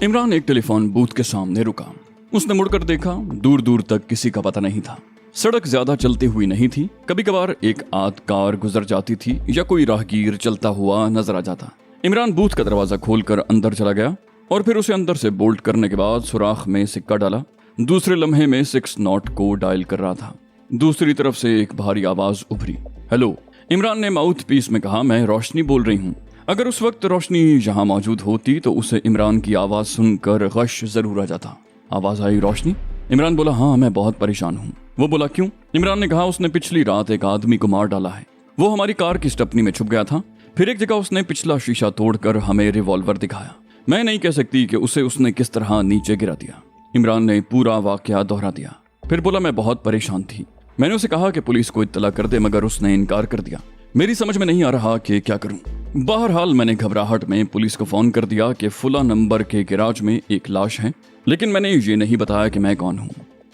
इमरान एक telephone booth के सामने रुका। उसने मुड़कर देखा, दूर दूर तक किसी का पता नहीं था। सड़क ज्यादा चलती हुई नहीं थी। कभी कभार एक आध कार गुजर जाती थी या कोई राहगीर चलता हुआ नजर आ जाता। इमरान बूथ का दरवाजा खोलकर अंदर चला गया और फिर उसे अंदर से बोल्ट करने के बाद सुराख में सिक्का डाला। दूसरे लम्हे में 6 नॉट को डायल कर रहा था। दूसरी तरफ से एक भारी आवाज उभरी। हेलो, इमरान ने माउथ पीस में कहा। मैं रोशनी बोल रही हूँ। अगर उस वक्त रोशनी यहाँ मौजूद होती तो उसे इमरान की आवाज सुनकर गश जरूर आ जाता। आवाज आई, रोशनी? इमरान बोला, हाँ मैं बहुत परेशान हूँ। वो बोला, क्यों? इमरान ने कहा, उसने पिछली रात एक आदमी को मार डाला है। वो हमारी कार की स्टेपनी में छुप गया था। फिर एक जगह उसने पिछला शीशा तोड़कर हमें रिवॉल्वर दिखाया। मैं नहीं कह सकती कि उसने किस तरह नीचे गिरा दिया। इमरान ने पूरा वाकया दोहरा दिया। फिर बोला, मैं बहुत परेशान थी। मैंने उसे कहा कि पुलिस को इत्तला कर दे, मगर उसने इनकार कर दिया। मेरी समझ में नहीं आ रहा कि क्या करूं। बहरहाल मैंने घबराहट में पुलिस को फोन कर दिया कि फुला नंबर के गैराज में एक लाश है, लेकिन मैंने ये नहीं बताया कि मैं कौन हूं।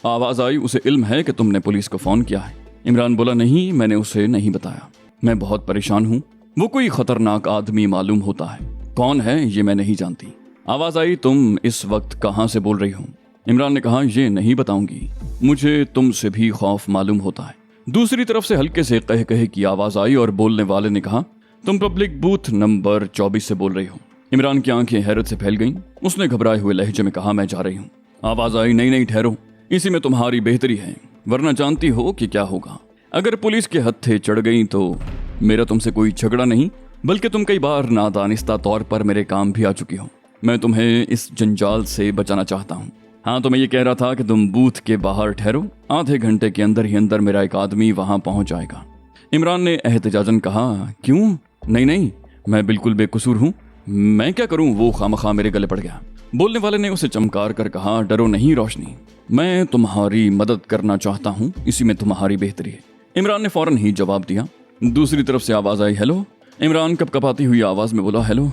आवाज आई, उसे इल्म है कि तुमने पुलिस को फोन किया है? इमरान बोला, नहीं, मैंने उसे नहीं बताया। मैं बहुत परेशान हूं। वो कोई खतरनाक आदमी मालूम होता है। कौन है ये मैं नहीं जानती। आवाज आई, तुम इस वक्त कहां से बोल रही हो? इमरान ने कहा, ये नहीं बताऊंगी। मुझे तुमसे भी खौफ मालूम होता है। दूसरी तरफ से हल्के से कह कहे की आवाज आई और बोलने वाले ने कहा, तुम पब्लिक बूथ नंबर 24 से बोल रही हो। इमरान की आंखें हैरत से फैल गईं। उसने घबराए हुए लहजे में कहा, मैं जा रही हूँ। आवाज आई, नहीं ठहरो, इसी में तुम्हारी बेहतरी है, वरना जानती हो कि क्या होगा। अगर पुलिस के हत्थे चढ़ गई तो मेरा तुमसे कोई झगड़ा नहीं, बल्कि तुम कई बार नादानिस्ता तौर पर मेरे काम भी आ चुकी हो। मैं तुम्हें इस जंजाल से बचाना चाहता हूँ। हाँ, तो मैं ये कह रहा था कि तुम बूथ के बाहर ठहरो। आधे घंटे के अंदर ही अंदर मेरा एक आदमी वहां पहुंच जाएगा। इमरान ने एहतजाजन कहा, क्यों? नहीं, मैं बिल्कुल बेकसूर हूँ। मैं क्या करूँ? वो खामखा मेरे गले पड़ गया। बोलने वाले ने उसे चमकार कर कहा, डरो नहीं रोशनी, मैं तुम्हारी मदद करना चाहता हूँ, इसी में तुम्हारी बेहतरी है। इमरान ने फौरन ही जवाब दिया। दूसरी तरफ से आवाज आई, हेलो। इमरान कपकपाती हुई आवाज में बोला, हेलो।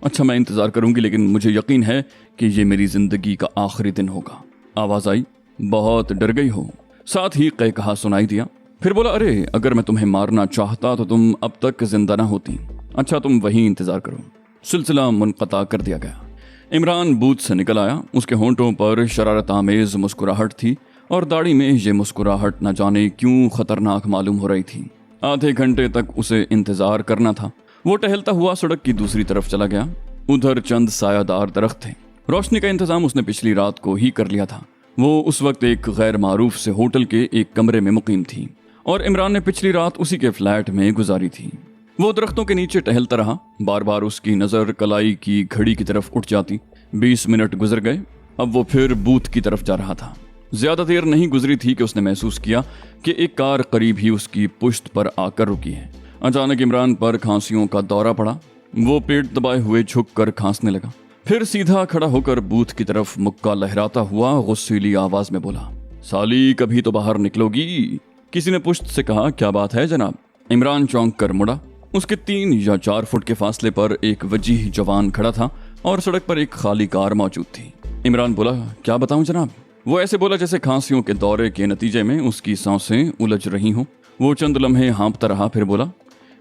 अच्छा, मैं इंतजार करूंगी, लेकिन मुझे यकीन है कि ये मेरी जिंदगी का आखिरी दिन होगा। आवाज आई, बहुत डर गई हो? साथ ही कह कहा सुनाई दिया। फिर बोला, अरे अगर मैं तुम्हें मारना चाहता तो तुम अब तक जिंदा ना होती। अच्छा, तुम वहीं इंतजार करो। सिलसिला मुनक़ता कर दिया गया। इमरान बूथ से निकल आया। उसके होंठों पर शरारत आमेज मुस्कुराहट थी और दाढ़ी में ये मुस्कुराहट न जाने क्यों खतरनाक मालूम हो रही थी। आधे घंटे तक उसे इंतजार करना था। वो टहलता हुआ सड़क की दूसरी तरफ चला गया। उधर चंद सायादार दरख्त थे। रोशनी का इंतजाम उसने पिछली रात को ही कर लिया था। वो उस वक्त एक गैर मारूफ से होटल के एक कमरे में मुकीम थी और इमरान ने पिछली रात उसी के फ्लैट में गुजारी थी। वो दरख्तों के नीचे टहलता रहा। बार बार उसकी नजर कलाई की घड़ी की तरफ उठ जाती। 20 मिनट गुजर गए। अब वो फिर बूथ की तरफ जा रहा था। ज्यादा देर नहीं गुजरी थी कि उसने महसूस किया कि एक कार करीब ही उसकी पुश्त पर आकर रुकी है। अचानक इमरान पर खांसियों का दौरा पड़ा। वो पेट दबाए हुए झुककर खांसने लगा। फिर सीधा खड़ा होकर बूथ की तरफ मुक्का लहराता हुआ गुस्सीली आवाज में बोला, साली कभी तो बाहर निकलोगी? किसी ने पुश्त से कहा, क्या बात है जनाब? इमरान चौंक कर मुड़ा। उसके 3 या 4 फुट के फासले पर एक वजीह जवान खड़ा था और सड़क पर एक खाली कार मौजूद थी। इमरान बोला, क्या बताऊं जनाब? वो ऐसे बोला जैसे खांसियों के दौरे के नतीजे में उसकी सांसें उलझ रही हों। वो चंद लम्हे हाँपता रहा, फिर बोला,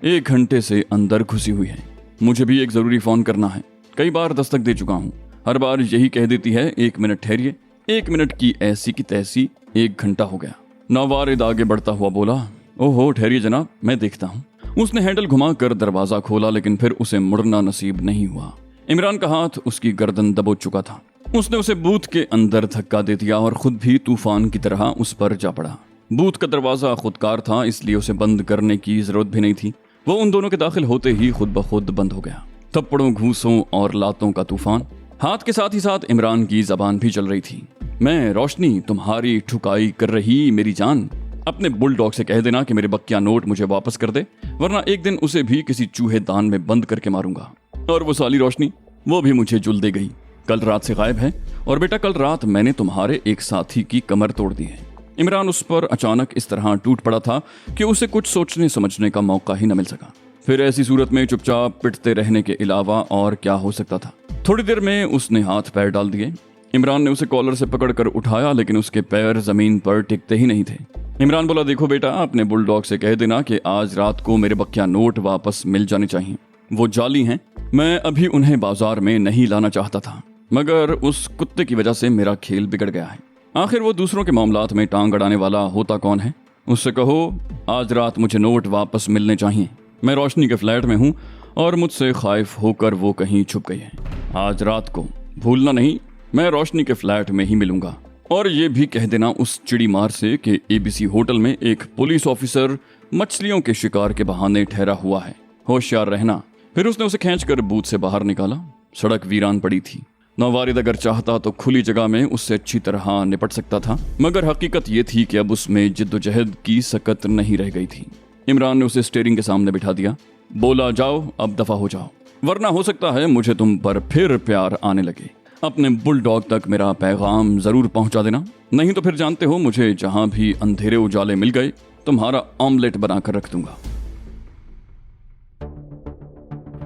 1 घंटे से अंदर घुसी हुई है। मुझे भी एक जरूरी फोन करना है। कई बार दस्तक दे चुका हूँ, हर बार यही कह देती है 1 मिनट ठहरिए। 1 मिनट की ऐसी की तैसी 1 घंटा हो गया। नवारिद आगे बढ़ता हुआ बोला, ओहो ठहरिए जनाब, मैं देखता हूँ। उसने हैंडल घुमाकर दरवाजा खोला, लेकिन फिर उसे मुड़ना नसीब नहीं हुआ। इमरान का हाथ उसकी गर्दन दबोच चुका था। उसने उसे बूथ के अंदर धक्का दे दिया और खुद भी तूफान की तरह उस पर जा पड़ा। बूथ का दरवाजा खुदकार था, इसलिए उसे बंद करने की जरूरत भी नहीं थी। वो उन दोनों के दाखिल होते ही खुद ब खुद बंद हो गया। थप्पड़ों, घूसों और लातों का तूफान। हाथ के साथ ही साथ इमरान की जबान भी चल रही थी। मैं रोशनी, तुम्हारी ठुकाई कर रही मेरी जान। अपने बुलडॉग से कह देना कि मेरे बक्या नोट मुझे वापस कर दे, वरना एक दिन उसे भी किसी चूहे दान में बंद करके मारूंगा। और वो साली रोशनी, वो भी मुझे जुल दे गई। कल रात से गायब है। और बेटा, कल रात मैंने तुम्हारे एक साथी की कमर तोड़ दी है। इमरान उस पर अचानक इस तरह टूट पड़ा था कि उसे कुछ सोचने समझने का मौका ही न मिल सका। फिर ऐसी सूरत में चुपचाप पिटते रहने के अलावा और क्या हो सकता था। थोड़ी देर में उसने हाथ पैर डाल दिए। इमरान ने उसे कॉलर से पकड़कर उठाया, लेकिन उसके पैर जमीन पर टिकते ही नहीं थे। इमरान बोला, देखो बेटा, अपने बुलडॉग से कह देना कि आज रात को मेरे बक्या नोट वापस मिल जाने चाहिए। वो जाली हैं, मैं अभी उन्हें बाजार में नहीं लाना चाहता था। मगर उस कुत्ते की वजह से मेरा खेल बिगड़ गया है। आखिर वो दूसरों के मामलात में टांग अड़ाने वाला होता कौन है? उससे कहो आज रात मुझे नोट वापस मिलने चाहिए। मैं रोशनी के फ्लैट में हूँ और मुझसे खाइफ होकर वो कहीं छुप गई है। आज रात को भूलना नहीं, मैं रोशनी के फ्लैट में ही मिलूंगा। और ये भी कह देना उस चिड़ी मार से कि एबीसी होटल में एक पुलिस ऑफिसर मछलियों के शिकार के बहाने ठहरा हुआ है, होशियार रहना। फिर उसने उसे खींचकर बूथ से बाहर निकाला। सड़क वीरान पड़ी थी। नौवारिद अगर चाहता तो खुली जगह में उससे अच्छी तरह निपट सकता था, मगर हकीकत ये थी कि अब उसमें जिद्दोजहद की सकत नहीं रह गई थी। इमरान ने उसे स्टीयरिंग के सामने बिठा दिया। बोला जाओ अब दफा हो जाओ, वरना हो सकता है मुझे तुम पर फिर प्यार आने लगे। अपने बुलडॉग तक मेरा पैगाम जरूर पहुंचा देना, नहीं तो फिर जानते हो मुझे जहां भी अंधेरे उजाले मिल गए तुम्हारा ऑमलेट बनाकर रख दूंगा।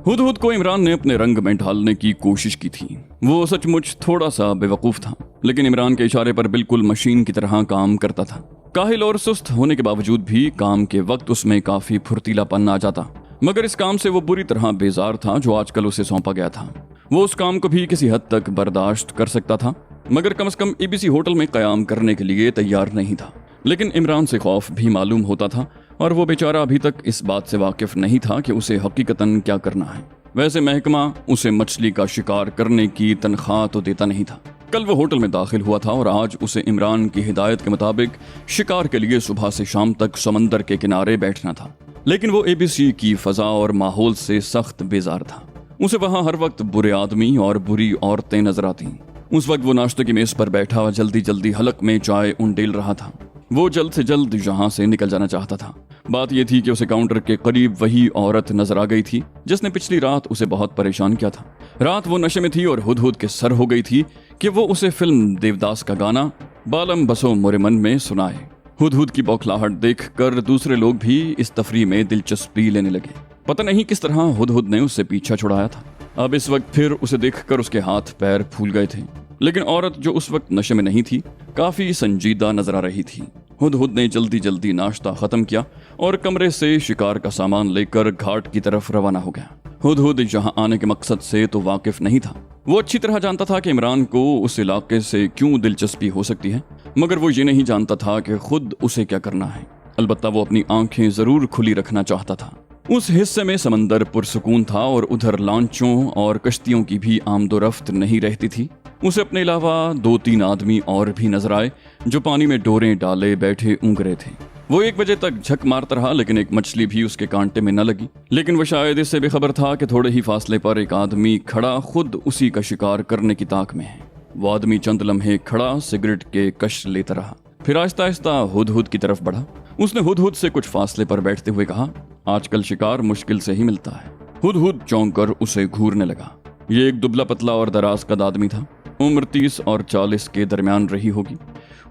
हुदहुद को इमरान ने अपने रंग में ढालने की कोशिश की थी। वो सचमुच थोड़ा सा बेवकूफ था, लेकिन इमरान के इशारे पर बिल्कुल मशीन की तरह काम करता था। काहिल और सुस्त होने के बावजूद भी काम के वक्त उसमें काफी फुर्तीलापन आ जाता। मगर इस काम से वो बुरी तरह बेजार था जो आजकल उसे सौंपा गया था। वो उस काम को भी किसी हद तक बर्दाश्त कर सकता था, मगर कम से कम एबीसी होटल में कयाम करने के लिए तैयार नहीं था। लेकिन इमरान से खौफ भी मालूम होता था और वो बेचारा अभी तक इस बात से वाकिफ नहीं था कि उसे हकीकतन क्या करना है। वैसे महकमा उसे मछली का शिकार करने की तनख्वाह तो देता नहीं था। कल वो होटल में दाखिल हुआ था और आज उसे इमरान की हिदायत के मुताबिक शिकार के लिए सुबह से शाम तक समंदर के किनारे बैठना था। लेकिन वो एबीसी की फजा और माहौल से सख्त बेजार था। उसे वहां हर वक्त बुरे आदमी और बुरी औरतें नजर आती। उस वक्त वो नाश्ते की मेज पर बैठा जल्दी जल्दी हलक में चाय उंडेल रहा था। वो जल्द से जल्द यहाँ से निकल जाना चाहता था। बात यह थी कि उसे काउंटर के करीब वही औरत नजर आ गई थी जिसने पिछली रात उसे बहुत परेशान किया था। रात वो नशे में थी और हुदहुद के सर हो गई थी कि वो उसे फिल्म देवदास का गाना बालम बसो मोरे मन में सुनाए। हुदहुद की बौखलाहट देखकर दूसरे लोग भी इस तफरीह में दिलचस्पी लेने लगे। पता नहीं किस तरह हुदहुद ने उससे पीछा छुड़ाया था। अब इस वक्त फिर उसे देखकर उसके हाथ पैर फूल गए थे। लेकिन औरत जो उस वक्त नशे में नहीं थी काफी संजीदा नजर आ रही थी। हुदहुद ने जल्दी जल्दी नाश्ता खत्म किया और कमरे से शिकार का सामान लेकर घाट की तरफ रवाना हो गया। हुदहुद यहाँ आने के मकसद से तो वाकिफ नहीं था। वो अच्छी तरह जानता था कि इमरान को उस इलाके से क्यों दिलचस्पी हो सकती है, मगर वो ये नहीं जानता था कि खुद उसे क्या करना है। अलबत्ता वो अपनी आंखें जरूर खुली रखना चाहता था। उस हिस्से में समंदर पुरसुकून था और उधर लांचों और कश्तियों की भी आमदोरफ्त नहीं रहती थी। उसे अपने अलावा 2-3 आदमी और भी नजर आए जो पानी में डोरें डाले बैठे ऊँग रहे थे। वो 1 बजे तक झक मारता रहा, लेकिन एक मछली भी उसके कांटे में न लगी। लेकिन वो शायद इससे बेखबर था कि थोड़े ही फासले पर एक आदमी खड़ा खुद उसी का शिकार करने की ताक में है। वो आदमी चंद लम्हे खड़ा सिगरेट के कश लेता रहा, फिर आहिस्ता आहिस्ता हुदहुद की तरफ बढ़ा। उसने हुदहुद से कुछ फासले पर बैठते हुए कहा, आजकल शिकार मुश्किल से ही मिलता है। हुदहुद चौंक कर उसे घूरने लगा। ये एक दुबला पतला और दराज कद आदमी था। उम्र 30 और 40 के दरमियान रही होगी।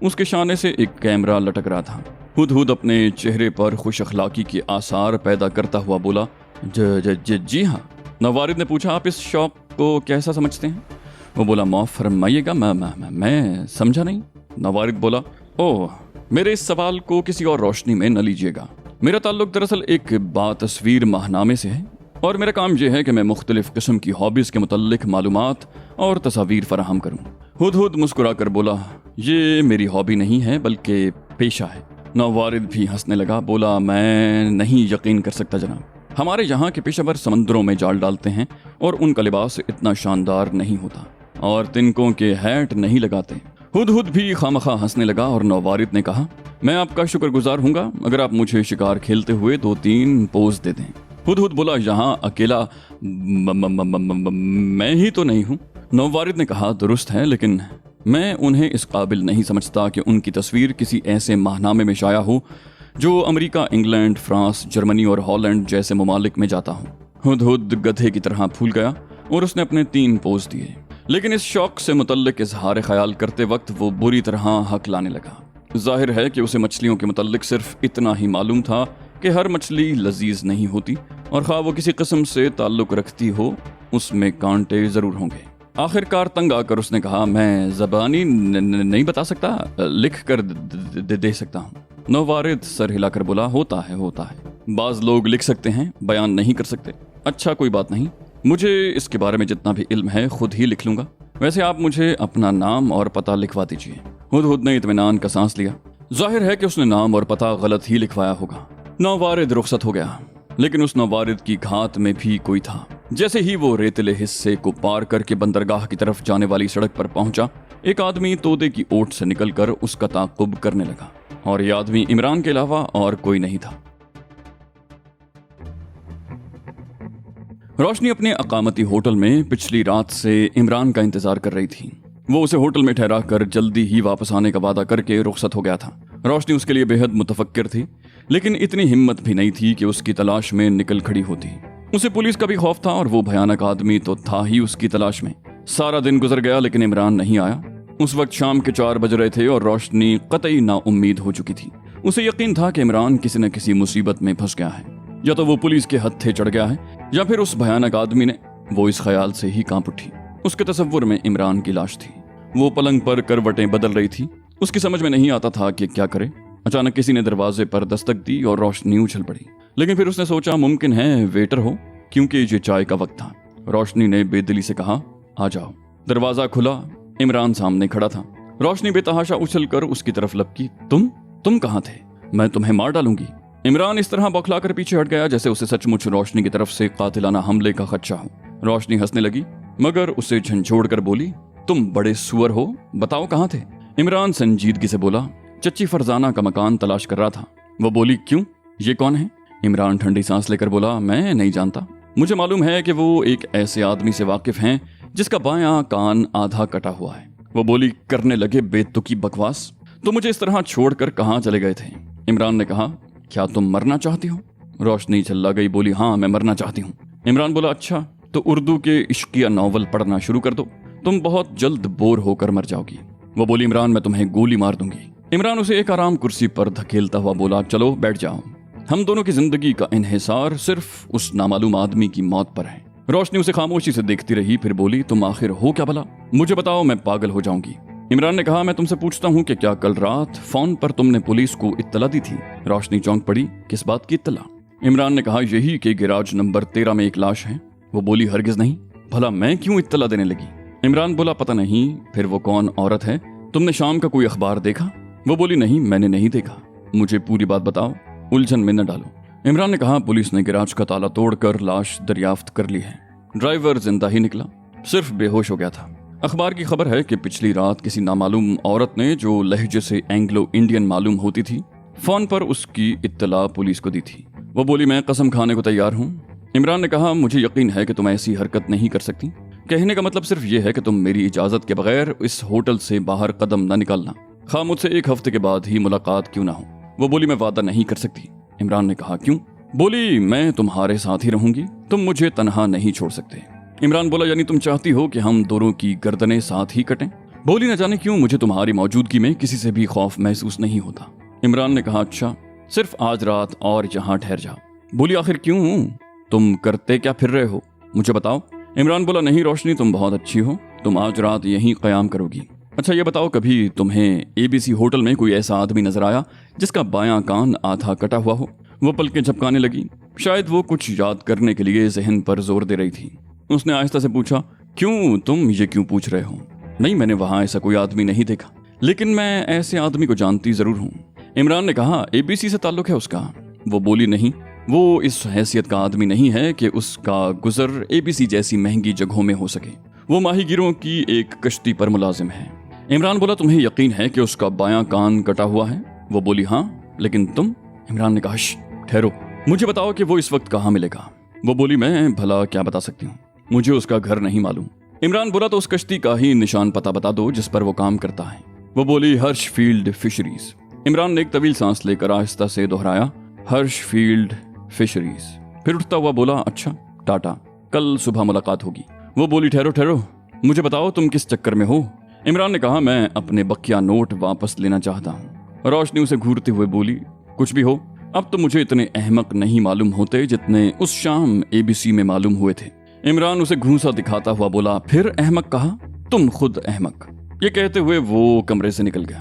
उसके शाने से एक कैमरा लटक रहा था। हुदहुद अपने चेहरे पर खुश अखलाकी के आसार पैदा करता हुआ बोला, जी हाँ। नवारिद ने पूछा, आप इस शौक को कैसा समझते हैं? वो बोला, माफ फरमाइएगा, मैं समझा नहीं। नवारिद बोला, ओह, मेरे इस सवाल को किसी और रोशनी में न लीजिएगा। मेरा ताल्लुक दरअसल एक बातस्वीर माहनामे से है और मेरा काम यह है कि मैं मुख्तलिफ किस्म की हॉबीज के मुतल्लिक मालूमात और तस्वीर फराहम करूं। हुदहुद मुस्कुरा कर बोला, ये मेरी हॉबी नहीं है बल्कि पेशा है। नवारिद भी हंसने लगा, बोला, मैं नहीं यकीन कर सकता जनाब। हमारे यहाँ के पेशेवर समंदरों में जाल डालते हैं और उनका लिबास इतना शानदार नहीं होता और तिनकों के हैट नहीं लगाते। हुदहुद भी खामखा हंसने लगा और नवारिद ने कहा, मैं आपका शुक्रगुजार हूँगा अगर आप मुझे शिकार खेलते हुए 2-3 पोज दे दें। हुदहुद बोला, यहाँ अकेला मैं ही तो नहीं हूँ। नवारिद ने कहा, दुरुस्त है, लेकिन मैं उन्हें इस काबिल नहीं समझता कि उनकी तस्वीर किसी ऐसे माहनामे में शाया हो जो अमेरिका, इंग्लैंड, फ्रांस, जर्मनी और हॉलैंड जैसे ममालिक में जाता हो। हुदहुद गधे की तरह फूल गया और उसने अपने 3 पोज दिए, लेकिन इस शौक से मुतल्लिक इजहार ख्याल करते वक्त वो बुरी तरह हक लाने लगा। जाहिर है कि उसे मछलियों के मुतल्लिक सिर्फ इतना ही मालूम था कि हर मछली लजीज नहीं होती और खा वो किसी किस्म से ताल्लुक रखती हो उसमें कांटे जरूर होंगे। आखिरकार तंग आकर उसने कहा, मैं ज़बानी नहीं बता सकता, लिख कर दे सकता हूँ। नवारिद सर हिलाकर बोला, होता है। बाज लोग लिख सकते हैं, बयान नहीं कर सकते। अच्छा, कोई बात नहीं, मुझे इसके बारे में जितना भी इल्म है खुद ही लिख लूंगा। वैसे आप मुझे अपना नाम और पता लिखवा दीजिए। हुदहुद ने इत्मीनान का सांस लिया। जाहिर है कि उसने नाम और पता गलत ही लिखवाया होगा। नौवारिद रुखसत हो गया, लेकिन उस नौवारिद की घात में भी कोई था। जैसे ही वो रेतले हिस्से को पार करके बंदरगाह की तरफ जाने वाली सड़क पर पहुंचा, एक आदमी तोते की ओट से निकलकर उसका ताक़ुब करने लगा, और यह आदमी इमरान के अलावा और कोई नहीं था। रोशनी अपने अकामती होटल में पिछली रात से इमरान का इंतजार कर रही थी। वो उसे होटल में ठहरा कर जल्दी ही वापस आने का वादा करके रुखसत हो गया था। रोशनी उसके लिए बेहद मुतफक्किर थी, लेकिन इतनी हिम्मत भी नहीं थी कि उसकी तलाश में निकल खड़ी होती। उसे पुलिस का भी खौफ था, और वो भयानक आदमी तो था ही उसकी तलाश में। सारा दिन गुजर गया, लेकिन इमरान नहीं आया। उस वक्त शाम के 4 बज रहे थे और रोशनी कतई नाउम्मीद हो चुकी थी। उसे यकीन था कि इमरान किसी न किसी मुसीबत में फंस गया है, या तो वो पुलिस के हत्थे चढ़ गया है, या फिर उस भयानक आदमी ने। वो इस ख्याल से ही कांप उठी। उसके तसव्वुर में इमरान की लाश थी। वो पलंग पर करवटें बदल रही थी। उसकी समझ में नहीं आता था कि क्या करे। अचानक किसी ने दरवाजे पर दस्तक दी और रोशनी उछल पड़ी, लेकिन फिर उसने सोचा मुमकिन है वेटर हो, क्योंकि ये चाय का वक्त था। रोशनी ने बेदिली से कहा, आ जाओ। दरवाजा खुला। इमरान सामने खड़ा था। रोशनी बेतहाशा उछलकर उसकी तरफ लपकी। तुम कहाँ थे? मैं तुम्हें मार डालूंगी। इमरान इस तरह बौखलाकर पीछे हट गया जैसे उसे सचमुच रोशनी की तरफ से कातिलाना हमले का खदशा हो। रोशनी हंसने लगी, मगर उसे झंझोड़कर बोली, तुम बड़े सुअर हो, बताओ कहाँ थे? इमरान संजीदगी से बोला, चच्ची फरजाना का मकान तलाश कर रहा था। वो बोली, क्यों, ये कौन है? इमरान ठंडी सांस लेकर बोला, मैं नहीं जानता। मुझे मालूम है कि वो एक ऐसे आदमी से वाकिफ हैं जिसका बायां कान आधा कटा हुआ है। वो बोली, करने लगे बेतुकी बकवास, तो मुझे इस तरह छोड़कर कहाँ चले गए थे? इमरान ने कहा, क्या तुम मरना चाहती हो? रोशनी चिल्ला गई, बोली, हाँ मैं मरना चाहती हूँ। इमरान बोला, अच्छा तो उर्दू के इश्किया नॉवल पढ़ना शुरू कर दो, तुम बहुत जल्द बोर होकर मर जाओगी। वो बोली, इमरान मैं तुम्हें गोली मार दूंगी। इमरान उसे एक आराम कुर्सी पर धकेलता हुआ बोला, चलो बैठ जाओ, हम दोनों की जिंदगी का इन्हिसार सिर्फ उस नामालूम आदमी की मौत पर है। रोशनी उसे खामोशी से देखती रही, फिर बोली, तुम आखिर हो क्या भला? मुझे बताओ, मैं पागल हो जाऊंगी। इमरान ने कहा, मैं तुमसे पूछता हूँ कि क्या कल रात फोन पर तुमने पुलिस को इत्तला दी थी? रोशनी चौंक पड़ी, किस बात की इत्तला? इमरान ने कहा, यही कि गिराज नंबर 13 में एक लाश है। वो बोली, हरगिज नहीं। भला मैं क्यों इत्तला देने लगी? इमरान बोला, पता नहीं, फिर वो कौन औरत है? तुमने शाम का कोई अखबार देखा? वो बोली, नहीं मैंने नहीं देखा, मुझे पूरी बात बताओ, उलझन में न डालो। इमरान ने कहा, पुलिस ने गिराज का ताला तोड़कर लाश दरियाफ्त कर ली है। ड्राइवर जिंदा ही निकला, सिर्फ बेहोश हो गया था। अखबार की खबर है कि पिछली रात किसी नामालूम औरत ने, जो लहजे से एंग्लो इंडियन मालूम होती थी, फोन पर उसकी इत्तला पुलिस को दी थी। वो बोली, मैं कसम खाने को तैयार हूँ। इमरान ने कहा, मुझे यकीन है कि तुम ऐसी हरकत नहीं कर सकती। कहने का मतलब सिर्फ यह है कि तुम मेरी इजाजत के बगैर इस होटल से बाहर कदम न निकालना, खा मुझसे 1 हफ्ते के बाद ही मुलाकात क्यों ना हो। वो बोली, मैं वादा नहीं कर सकती। इमरान ने कहा, क्यों? बोली, मैं तुम्हारे साथ ही रहूंगी, तुम मुझे तनहा नहीं छोड़ सकते। इमरान बोला, यानी तुम चाहती हो कि हम दोनों की गर्दनें साथ ही कटें? बोली, न जाने क्यों मुझे तुम्हारी मौजूदगी में किसी से भी खौफ महसूस नहीं होता। इमरान ने कहा, अच्छा सिर्फ आज रात और यहाँ ठहर जाओ। बोली, आखिर क्यों, तुम करते क्या फिर रहे हो, मुझे बताओ। इमरान बोला, नहीं रोशनी, तुम बहुत अच्छी हो, तुम आज रात यहीं क़याम करोगी। अच्छा ये बताओ, कभी तुम्हें ABC होटल में कोई ऐसा आदमी नजर आया जिसका बायां कान आधा कटा हुआ हो? वो पलकें झपकाने लगी, शायद वो कुछ याद करने के लिए जहन पर जोर दे रही थी। उसने आहिस्ता से पूछा, क्यों, तुम ये क्यों पूछ रहे हो? नहीं, मैंने वहां ऐसा कोई आदमी नहीं देखा, लेकिन मैं ऐसे आदमी को जानती जरूर हूँ। इमरान ने कहा, ABC से ताल्लुक है उसका? वो बोली, नहीं, वो इस हैसियत का आदमी नहीं है कि उसका गुजर ABC जैसी महंगी जगहों में हो सके। वो माहीगिरों की एक कश्ती पर मुलाजिम है। इमरान बोला, तुम्हें यकीन है कि उसका बायां कान कटा हुआ है? वो बोली, हाँ, लेकिन तुम? इमरान ने कहा, ठहरो, मुझे बताओ कि वो इस वक्त कहाँ मिलेगा। वो बोली, मैं भला क्या बता सकती हूँ, मुझे उसका घर नहीं मालूम। इमरान बोला, तो उस कश्ती का ही निशान पता बता दो जिस पर वो काम करता है। वो बोली, हर्षफील्ड फिशरीज। इमरान ने एक तवील सांस लेकर आहिस्ता से दोहराया, हर्षफील्ड फिशरीज। फिर उठता हुआ बोला, अच्छा टाटा, कल सुबह मुलाकात होगी। वो बोली, ठहरो, मुझे बताओ तुम किस चक्कर में हो? इमरान ने कहा, मैं अपने बकिया नोट वापस लेना चाहता हूँ। रोशनी उसे घूरते हुए बोली, कुछ भी हो, अब तो मुझे इतने अहमक नहीं मालूम होते जितने उस शाम ABC में मालूम हुए थे। इमरान उसे घूंसा दिखाता हुआ बोला, फिर अहमक कहा? तुम खुद अहमक। ये कहते हुए वो कमरे से निकल गया।